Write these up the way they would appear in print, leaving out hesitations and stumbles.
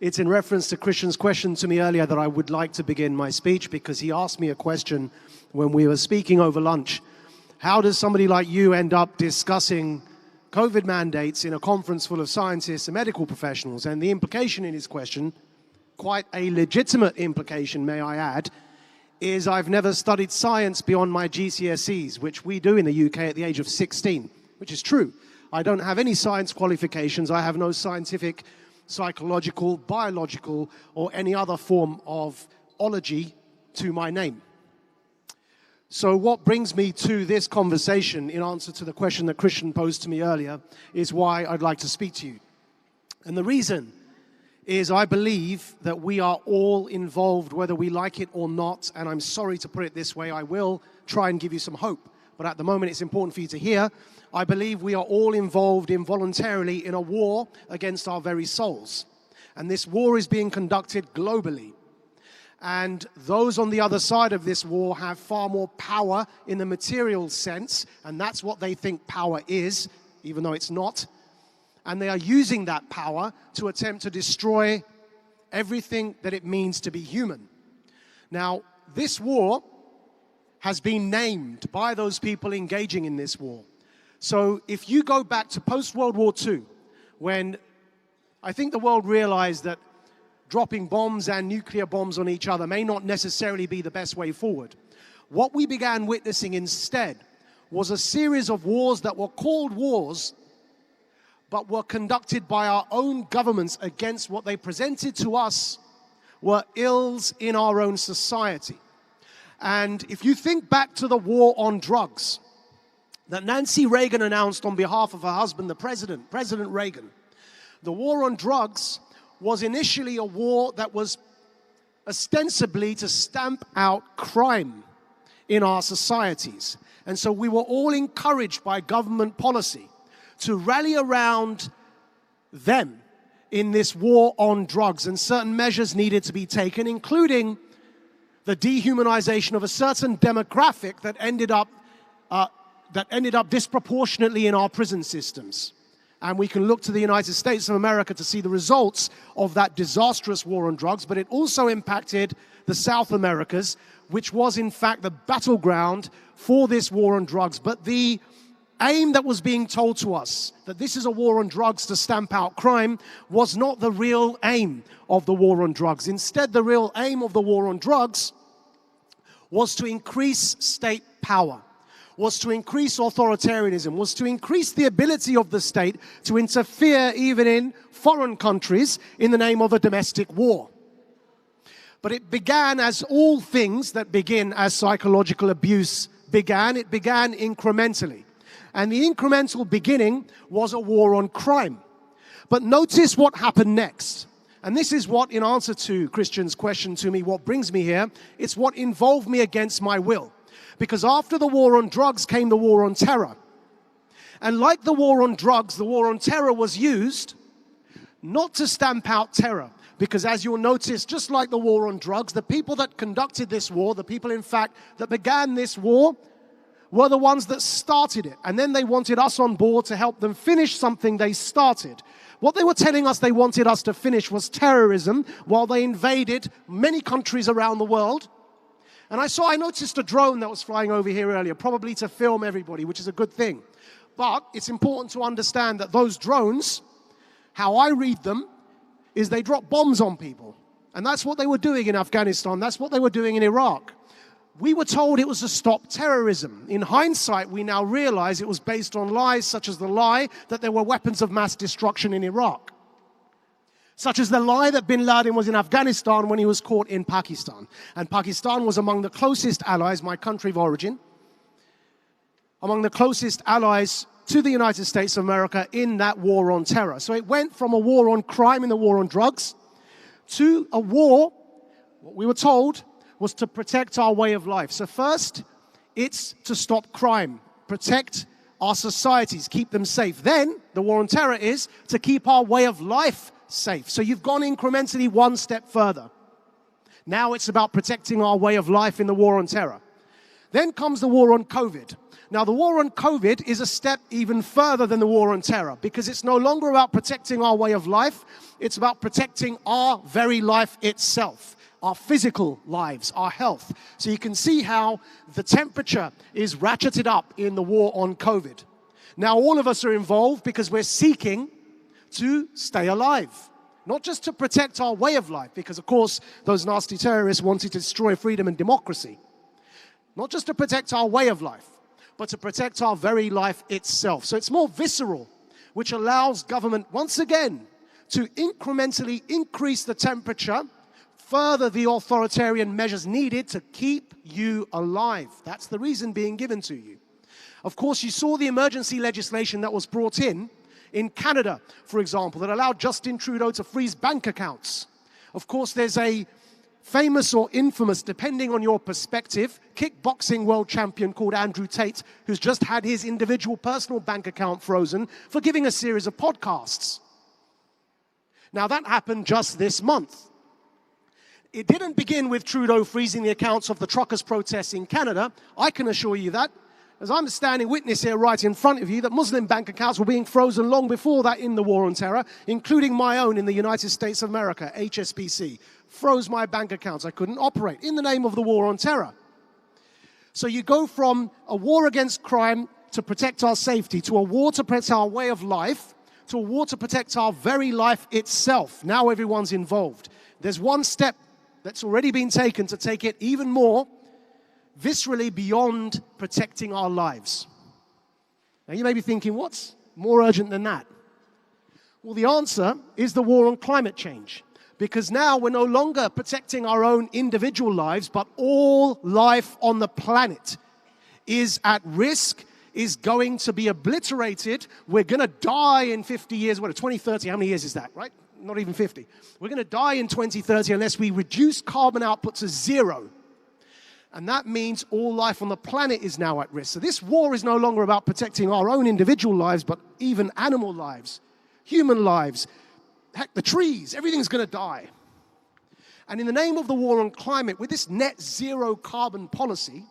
It's in reference to Christian's question to me earlier that I would like to begin my speech, because he asked me a question when we were speaking over lunch. How does somebody like you end up discussing COVID mandates in a conference full of scientists and medical professionals? And the implication in his question, quite a legitimate implication, may I add, is I've never studied science beyond my GCSEs, which we do in the UK at the age of 16, which is true. I don't have any science qualifications. I have no scientific, psychological, biological, or any other form of ology to my name. So what brings me to this conversation, in answer to the question that Christian posed to me earlier, is why I'd like to speak to you. And the reason is I believe that we are all involved, whether we like it or not, and I'm sorry to put it this way. I will try and give you some hope, but at the moment it's important for you to hear. I believe we are all involved involuntarily in a war against our very souls. And this war is being conducted globally. And those on the other side of this war have far more power in the material sense, and that's what they think power is, even though it's not. And they are using that power to attempt to destroy everything that it means to be human. Now, this war has been named by those people engaging in this war. So if you go back to post-World War II, when I think the world realized that dropping bombs and nuclear bombs on each other may not necessarily be the best way forward, what we began witnessing instead was a series of wars that were called wars, but were conducted by our own governments against what they presented to us were ills in our own society. And if you think back to the war on drugs that Nancy Reagan announced on behalf of her husband, the President Reagan, the war on drugs was initially a war that was ostensibly to stamp out crime in our societies. And so we were all encouraged by government policy to rally around them in this war on drugs, and certain measures needed to be taken, including the dehumanization of a certain demographic that ended up disproportionately in our prison systems. And we can look to the United States of America to see the results of that disastrous war on drugs, but it also impacted the South Americas, which was in fact the battleground for this war on drugs. But the aim that was being told to us, that this is a war on drugs to stamp out crime, was not the real aim of the war on drugs. Instead, the real aim of the war on drugs was to increase state power, was to increase authoritarianism, was to increase the ability of the state to interfere even in foreign countries in the name of a domestic war. But it began, as all things that begin as psychological abuse began, it began incrementally. And the incremental beginning was a war on crime. But notice what happened next. And this is what, in answer to Christian's question to me, what brings me here, it's what involved me against my will. Because after the war on drugs came the war on terror. And like the war on drugs, the war on terror was used not to stamp out terror. Because as you'll notice, just like the war on drugs, the people that conducted this war, the people in fact that began this war, were the ones that started it. And then they wanted us on board to help them finish something they started. What they were telling us they wanted us to finish was terrorism, while they invaded many countries around the world. And I noticed a drone that was flying over here earlier, probably to film everybody, which is a good thing. But it's important to understand that those drones, how I read them, is they drop bombs on people. And that's what they were doing in Afghanistan. That's what they were doing in Iraq. We were told it was to stop terrorism. In hindsight, we now realize it was based on lies, such as the lie that there were weapons of mass destruction in Iraq. Such as the lie that bin Laden was in Afghanistan when he was caught in Pakistan. And Pakistan was among the closest allies, my country of origin, among the closest allies to the United States of America in that war on terror. So it went from a war on crime and the war on drugs to a war, what we were told, was to protect our way of life. So first, it's to stop crime, protect our societies, keep them safe. Then, the war on terror is to keep our way of life safe. So you've gone incrementally one step further. Now it's about protecting our way of life in the war on terror. Then comes the war on COVID. Now, the war on COVID is a step even further than the war on terror, because it's no longer about protecting our way of life, it's about protecting our very life itself, our physical lives, our health. So you can see how the temperature is ratcheted up in the war on COVID. Now, all of us are involved because we're seeking to stay alive. Not just to protect our way of life, because of course those nasty terrorists wanted to destroy freedom and democracy. Not just to protect our way of life, but to protect our very life itself. So it's more visceral, which allows government once again to incrementally increase the temperature, further the authoritarian measures needed to keep you alive. That's the reason being given to you. Of course, you saw the emergency legislation that was brought in Canada, for example, that allowed Justin Trudeau to freeze bank accounts. Of course, there's a famous or infamous, depending on your perspective, kickboxing world champion called Andrew Tate, who's just had his individual personal bank account frozen for giving a series of podcasts. Now, that happened just this month. It didn't begin with Trudeau freezing the accounts of the truckers' protests in Canada. I can assure you that, as I'm a standing witness here right in front of you, that Muslim bank accounts were being frozen long before that in the war on terror, including my own in the United States of America, HSBC. Froze my bank accounts. I couldn't operate in the name of the war on terror. So you go from a war against crime to protect our safety, to a war to protect our way of life, to a war to protect our very life itself. Now everyone's involved. There's one step that's already been taken to take it even more viscerally beyond protecting our lives. Now you may be thinking, what's more urgent than that? Well, the answer is the war on climate change. Because now we're no longer protecting our own individual lives, but all life on the planet is at risk, is going to be obliterated. We're going to die in 50 years. What, 2030? How many years is that, right? Not even 50. We're going to die in 2030 unless we reduce carbon output to zero. And that means all life on the planet is now at risk. So this war is no longer about protecting our own individual lives, but even animal lives, human lives, heck, the trees, everything's going to die. And in the name of the war on climate, with this net zero carbon policy,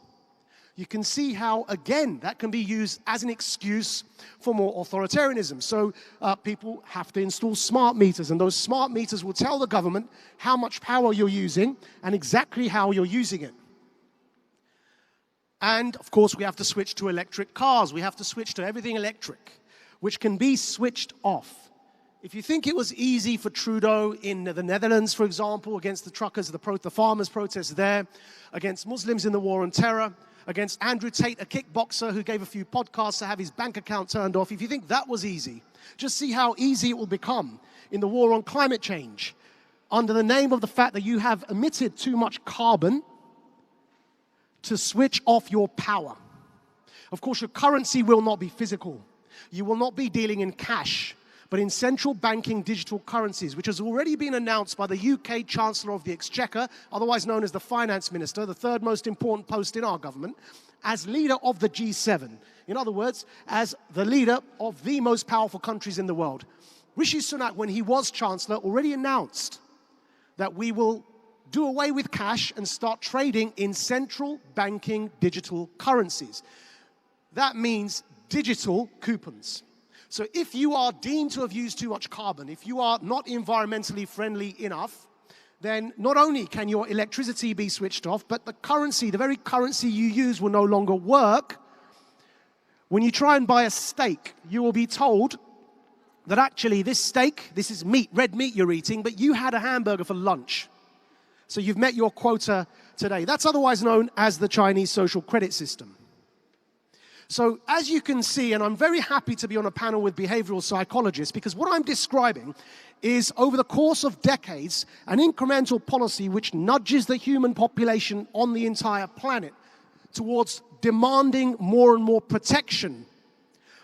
you can see how, again, that can be used as an excuse for more authoritarianism. So people have to install smart meters, and those smart meters will tell the government how much power you're using and exactly how you're using it. And, of course, we have to switch to electric cars. We have to switch to everything electric, which can be switched off. If you think it was easy for Trudeau in the Netherlands, for example, against the truckers, the farmers' protests there, against Muslims in the war on terror, against Andrew Tate, a kickboxer who gave a few podcasts to have his bank account turned off, if you think that was easy, just see how easy it will become in the war on climate change under the name of the fact that you have emitted too much carbon to switch off your power. Of course, your currency will not be physical. You will not be dealing in cash, but in central banking digital currencies, which has already been announced by the UK Chancellor of the Exchequer, otherwise known as the Finance Minister, the third most important post in our government, as leader of the G7. In other words, as the leader of the most powerful countries in the world. Rishi Sunak, when he was Chancellor, already announced that we will do away with cash and start trading in central banking digital currencies. That means digital coupons. So if you are deemed to have used too much carbon, if you are not environmentally friendly enough, then not only can your electricity be switched off, but the currency, the very currency you use, will no longer work. When you try and buy a steak, you will be told that actually this steak, this is meat, red meat you're eating, but you had a hamburger for lunch. So you've met your quota today. That's otherwise known as the Chinese social credit system. So as you can see, and I'm very happy to be on a panel with behavioral psychologists, because what I'm describing is, over the course of decades, an incremental policy which nudges the human population on the entire planet towards demanding more and more protection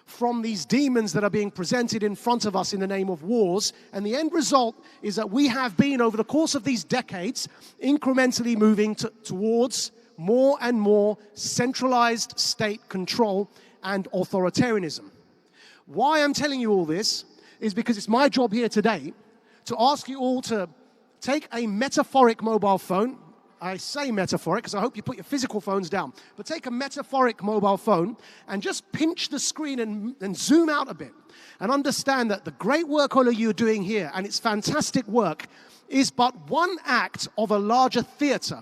from these demons that are being presented in front of us in the name of wars. And the end result is that we have been, over the course of these decades, incrementally moving towards more and more centralized state control and authoritarianism. Why I'm telling you all this is because it's my job here today to ask you all to take a metaphoric mobile phone. I say metaphoric because I hope you put your physical phones down, but take a metaphoric mobile phone and just pinch the screen and zoom out a bit and understand that the great work all of you are doing here, and it's fantastic work, is but one act of a larger theater.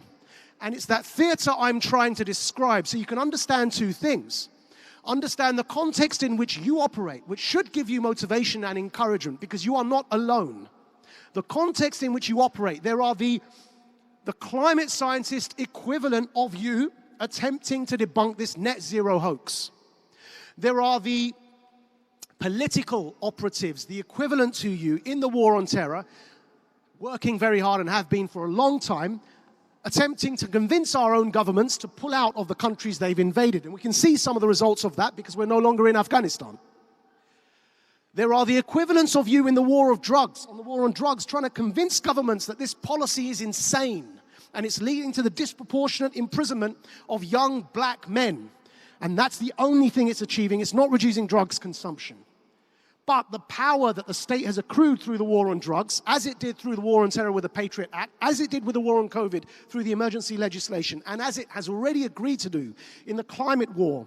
And it's that theater I'm trying to describe so you can understand two things. Understand the context in which you operate, which should give you motivation and encouragement because you are not alone. The context in which you operate, there are the climate scientist equivalent of you attempting to debunk this net zero hoax. There are the political operatives, the equivalent to you in the war on terror, working very hard and have been for a long time, attempting to convince our own governments to pull out of the countries they've invaded. And we can see some of the results of that because we're no longer in Afghanistan. There are the equivalents of you in the war of drugs, on the war on drugs, trying to convince governments that this policy is insane and it's leading to the disproportionate imprisonment of young black men. And that's the only thing it's achieving. It's not reducing drugs consumption. But the power that the state has accrued through the war on drugs, as it did through the war on terror with the Patriot Act, as it did with the war on COVID through the emergency legislation, and as it has already agreed to do in the climate war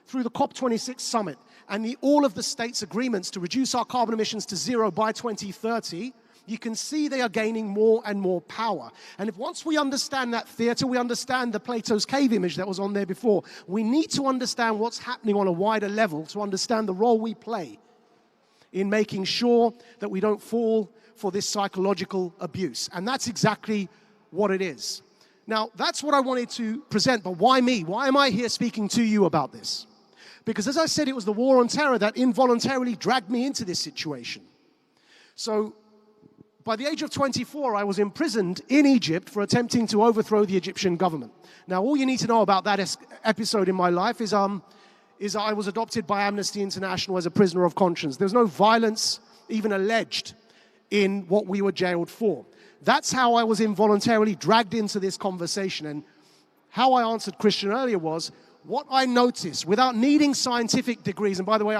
through the COP26 summit, and all of the states' agreements to reduce our carbon emissions to zero by 2030, you can see they are gaining more and more power. And if once we understand that theater, we understand the Plato's cave image that was on there before, we need to understand what's happening on a wider level to understand the role we play in making sure that we don't fall for this psychological abuse. And that's exactly what it is. Now, that's what I wanted to present, but why me? Why am I here speaking to you about this? Because as I said, it was the war on terror that involuntarily dragged me into this situation. So, by the age of 24, I was imprisoned in Egypt for attempting to overthrow the Egyptian government. Now, all you need to know about that episode in my life is I was adopted by Amnesty International as a prisoner of conscience. There's no violence even alleged in what we were jailed for. That's how I was involuntarily dragged into this conversation. And how I answered Christian earlier was, what I noticed without needing scientific degrees, and by the way,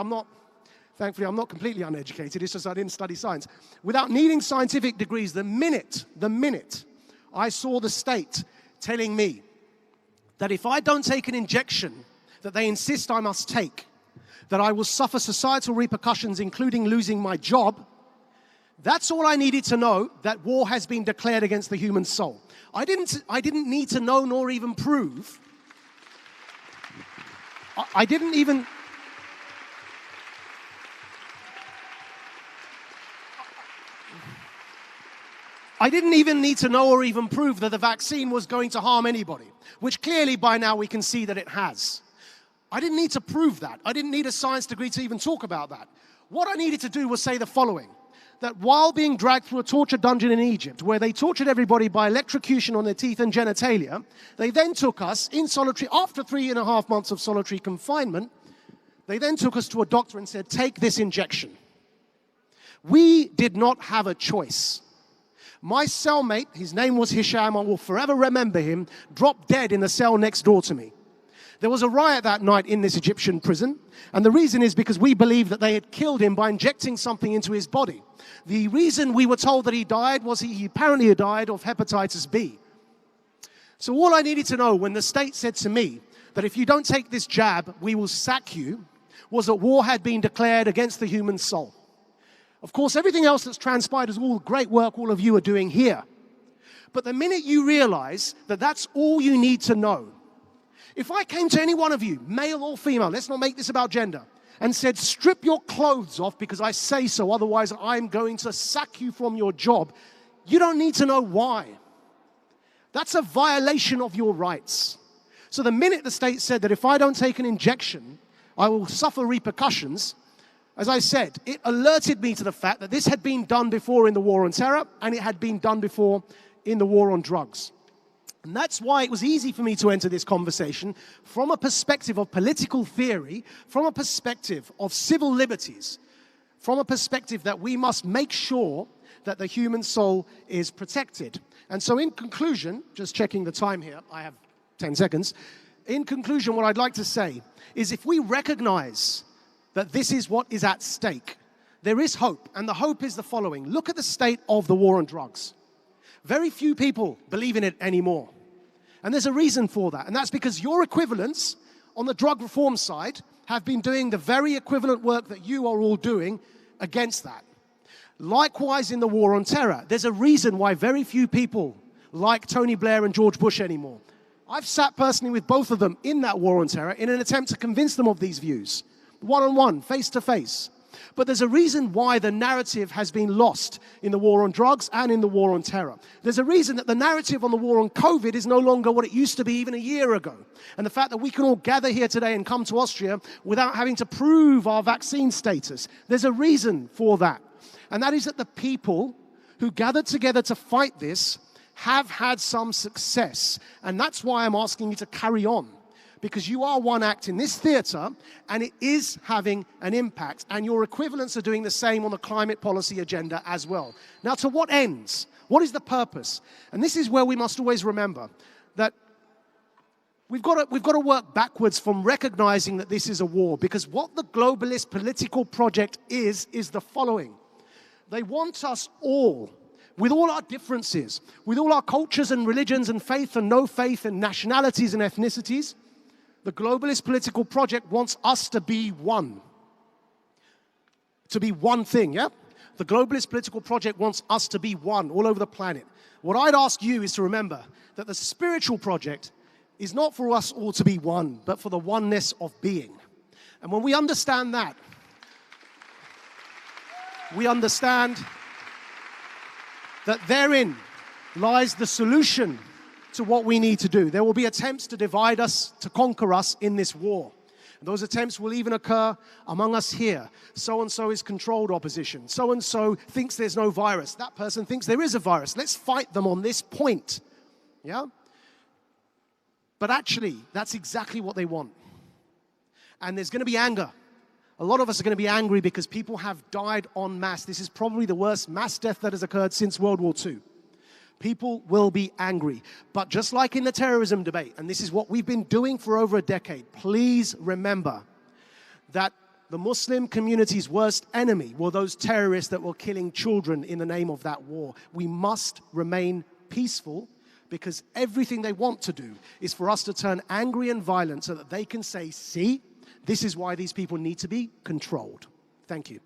thankfully I'm not completely uneducated, it's just I didn't study science. Without needing scientific degrees, the minute I saw the state telling me that if I don't take an injection that they insist I must take, that I will suffer societal repercussions, including losing my job, that's all I needed to know, that war has been declared against the human soul. I didn't need to know nor even prove. I didn't even need to know or even prove that the vaccine was going to harm anybody, which clearly by now we can see that it has. I didn't need to prove that. I didn't need a science degree to even talk about that. What I needed to do was say the following, that while being dragged through a torture dungeon in Egypt, where they tortured everybody by electrocution on their teeth and genitalia, they then took us in solitary, after 3.5 months of solitary confinement, they then took us to a doctor and said, take this injection. We did not have a choice. My cellmate, his name was Hisham, I will forever remember him, dropped dead in the cell next door to me. There was a riot that night in this Egyptian prison, and the reason is because we believed that they had killed him by injecting something into his body. The reason we were told that he died was he apparently had died of hepatitis B. So all I needed to know when the state said to me that if you don't take this jab, we will sack you, was that war had been declared against the human soul. Of course, everything else that's transpired is all great work all of you are doing here. But the minute you realize that that's all you need to know, if I came to any one of you, male or female, let's not make this about gender, and said, strip your clothes off because I say so, otherwise I'm going to sack you from your job, you don't need to know why. That's a violation of your rights. So the minute the state said that if I don't take an injection, I will suffer repercussions, as I said, it alerted me to the fact that this had been done before in the war on terror, and it had been done before in the war on drugs. And that's why it was easy for me to enter this conversation from a perspective of political theory, from a perspective of civil liberties, from a perspective that we must make sure that the human soul is protected. And so in conclusion, just checking the time here, I have 10 seconds. In conclusion, what I'd like to say is if we recognize that this is what is at stake, there is hope. And the hope is the following. Look at the state of the war on drugs. Very few people believe in it anymore. And there's a reason for that. And that's because your equivalents on the drug reform side have been doing the very equivalent work that you are all doing against that. Likewise in the war on terror, there's a reason why very few people like Tony Blair and George Bush anymore. I've sat personally with both of them in that war on terror in an attempt to convince them of these views, one-on-one, face-to-face. But there's a reason why the narrative has been lost in the war on drugs and in the war on terror. There's a reason that the narrative on the war on COVID is no longer what it used to be even a year ago. And the fact that we can all gather here today and come to Austria without having to prove our vaccine status, there's a reason for that. And that is that the people who gathered together to fight this have had some success. And that's why I'm asking you to carry on. Because you are one act in this theater, and it is having an impact. And your equivalents are doing the same on the climate policy agenda as well. Now, to what ends? What is the purpose? And this is where we must always remember that we've got to work backwards from recognizing that this is a war. Because what the globalist political project is the following. They want us all, with all our differences, with all our cultures and religions and faith and no faith and nationalities and ethnicities, the globalist political project wants us to be one. To be one thing, yeah? The globalist political project wants us to be one all over the planet. What I'd ask you is to remember that the spiritual project is not for us all to be one, but for the oneness of being. And when we understand that, we understand that therein lies the solution to what we need to do. There will be attempts to divide us, to conquer us in this war. And those attempts will even occur among us here. So-and-so is controlled opposition. So-and-so thinks there's no virus. That person thinks there is a virus. Let's fight them on this point. Yeah? But actually, that's exactly what they want. And there's going to be anger. A lot of us are going to be angry because people have died en masse. This is probably the worst mass death that has occurred since World War II. People will be angry. But just like in the terrorism debate, and this is what we've been doing for over a decade, please remember that the Muslim community's worst enemy were those terrorists that were killing children in the name of that war. We must remain peaceful because everything they want to do is for us to turn angry and violent so that they can say, see, this is why these people need to be controlled. Thank you.